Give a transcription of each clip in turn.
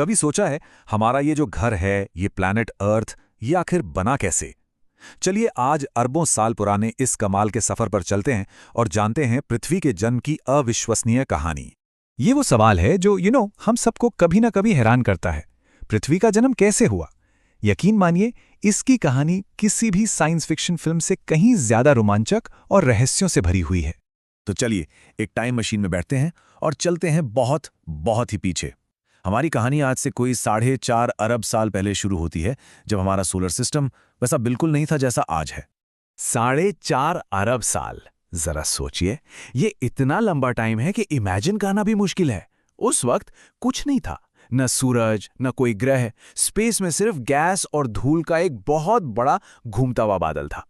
कभी सोचा है हमारा ये जो घर है, ये प्लैनेट अर्थ, ये आखिर बना कैसे? चलिए आज अरबों साल पुराने इस कमाल के सफर पर चलते हैं और जानते हैं पृथ्वी के जन्म की अविश्वसनीय कहानी। ये वो सवाल है जो हम सबको कभी ना कभी हैरान करता है। पृथ्वी का जन्म कैसे हुआ? यकीन मानिए, इसकी कहानी किसी भी साइंस फिक्शन फिल्म से कहीं ज्यादा रोमांचक और रहस्यों से भरी हुई है। तो चलिए एक टाइम मशीन में बैठते हैं और चलते हैं बहुत बहुत ही पीछे। हमारी कहानी आज से कोई 4.5 अरब साल पहले शुरू होती है, जब हमारा सोलर सिस्टम वैसा बिल्कुल नहीं था जैसा आज है। 4.5 अरब साल, जरा सोचिए, ये इतना लंबा टाइम है कि इमेजिन करना भी मुश्किल है। उस वक्त कुछ नहीं था, न सूरज, न कोई ग्रह, स्पेस में सिर्फ गैस और धूल का एक बहुत बड़ा घूमता हुआ बादल था।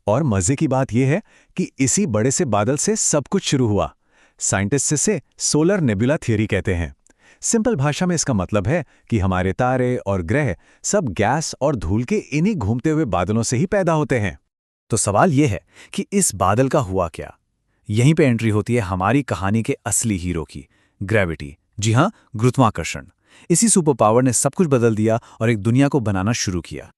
और मजे की बात यह है कि इसी बड़े से बादल से सब कुछ शुरू हुआ। साइंटिस्ट इसे सोलर नेबुला थ्योरी कहते हैं। सिंपल भाषा में इसका मतलब है कि हमारे तारे और ग्रह सब गैस और धूल के इन्हीं घूमते हुए बादलों से ही पैदा होते हैं। तो सवाल यह है कि इस बादल का हुआ क्या? यहीं पे एंट्री होती है हमारी कहानी के असली हीरो की, ग्रेविटी। जी हाँ, गुरुत्वाकर्षण। इसी सुपर पावर ने सब कुछ बदल दिया और एक दुनिया को बनाना शुरू किया।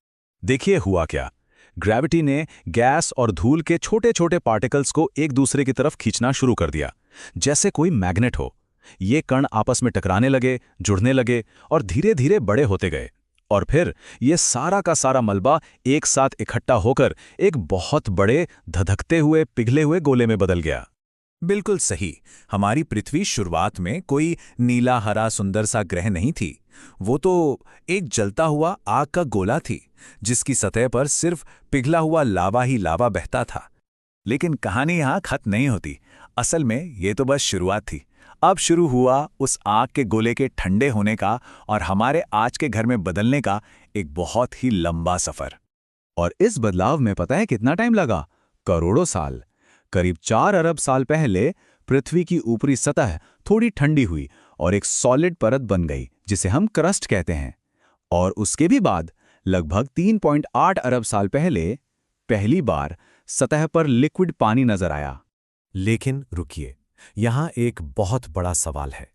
देखिए हुआ क्या। ग्रेविटी ने गैस और धूल के छोटे छोटे पार्टिकल्स को एक दूसरे की तरफ खींचना शुरू कर दिया, जैसे कोई मैग्नेट हो। ये कण आपस में टकराने लगे, जुड़ने लगे और धीरे धीरे बड़े होते गए। और फिर ये सारा का सारा मलबा एक साथ इकट्ठा होकर एक बहुत बड़े, धधकते हुए, पिघले हुए गोले में बदल गया। बिल्कुल सही। हमारी पृथ्वी शुरुआत में कोई नीला हरा सुंदर सा ग्रह नहीं थी। वो तो एक जलता हुआ आग का गोला थी, जिसकी सतह पर सिर्फ पिघला हुआ लावा ही लावा बहता था। लेकिन कहानी यहाँ खत्म नहीं होती। असल में ये तो बस शुरुआत थी। अब शुरू हुआ उस आग के गोले के ठंडे होने का और हमारे आज के घर में बदलने का एक बहुत ही लंबा सफर। और इस बदलाव में पता है कितना टाइम लगा? करोड़ों साल। करीब 4 अरब साल पहले पृथ्वी की ऊपरी सतह थोड़ी ठंडी हुई और एक सॉलिड परत बन गई, जिसे हम क्रस्ट कहते हैं। और उसके भी बाद लगभग 3.8 अरब साल पहले पहली बार सतह पर लिक्विड पानी नजर आया। लेकिन रुकिए, यहाँ एक बहुत बड़ा सवाल है।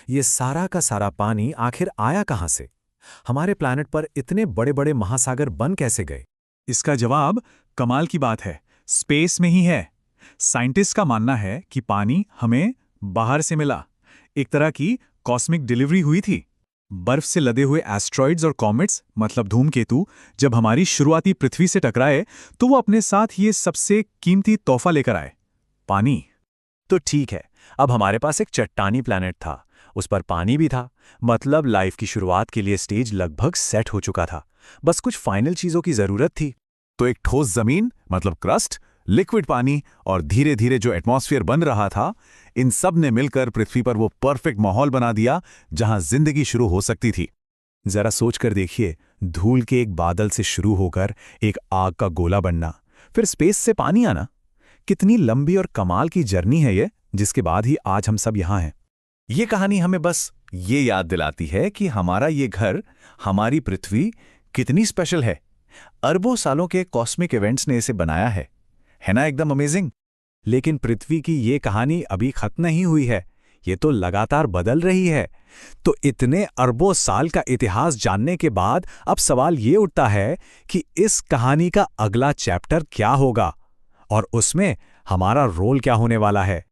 ये सारा का सारा पानी आखिर आया कहाँ से? हमारे प्लैनेट पर इतने बड़े बड़े महासागर बन कैसे गए? इसका जवाब कमाल की बात है, स्पेस में ही है। साइंटिस्ट का मानना है कि पानी हमें बाहर से मिला, एक तरह की कॉस्मिक डिलीवरी हुई थी। बर्फ से लदे हुए एस्ट्रॉइड्स और कॉमेट्स, मतलब धूमकेतु, जब हमारी शुरुआती पृथ्वी से टकराए तो वो अपने साथ ये सबसे कीमती तोहफा लेकर आए, पानी। तो ठीक है, अब हमारे पास एक चट्टानी प्लैनेट था, उस पर पानी भी था। मतलब लाइफ की शुरुआत के लिए स्टेज लगभग सेट हो चुका था। बस कुछ फाइनल चीजों की जरूरत थी। तो एक ठोस जमीन, मतलब क्रस्ट, लिक्विड पानी और धीरे धीरे जो एटमॉस्फेयर बन रहा था, इन सब ने मिलकर पृथ्वी पर वो परफेक्ट माहौल बना दिया जहां जिंदगी शुरू हो सकती थी। जरा सोचकर देखिए, धूल के एक बादल से शुरू होकर एक आग का गोला बनना, फिर स्पेस से पानी आना। कितनी लंबी और कमाल की जर्नी है ये, जिसके बाद ही आज हम सब यहाँ हैं। ये कहानी हमें बस ये याद दिलाती है कि हमारा ये घर, हमारी पृथ्वी कितनी स्पेशल है। अरबों सालों के कॉस्मिक इवेंट्स ने इसे बनाया है ना? एकदम अमेजिंग। लेकिन पृथ्वी की ये कहानी अभी खत्म नहीं हुई है, ये तो लगातार बदल रही है। तो इतने अरबों साल का इतिहास जानने के बाद अब सवाल ये उठता है कि इस कहानी का अगला चैप्टर क्या होगा और उसमें हमारा रोल क्या होने वाला है।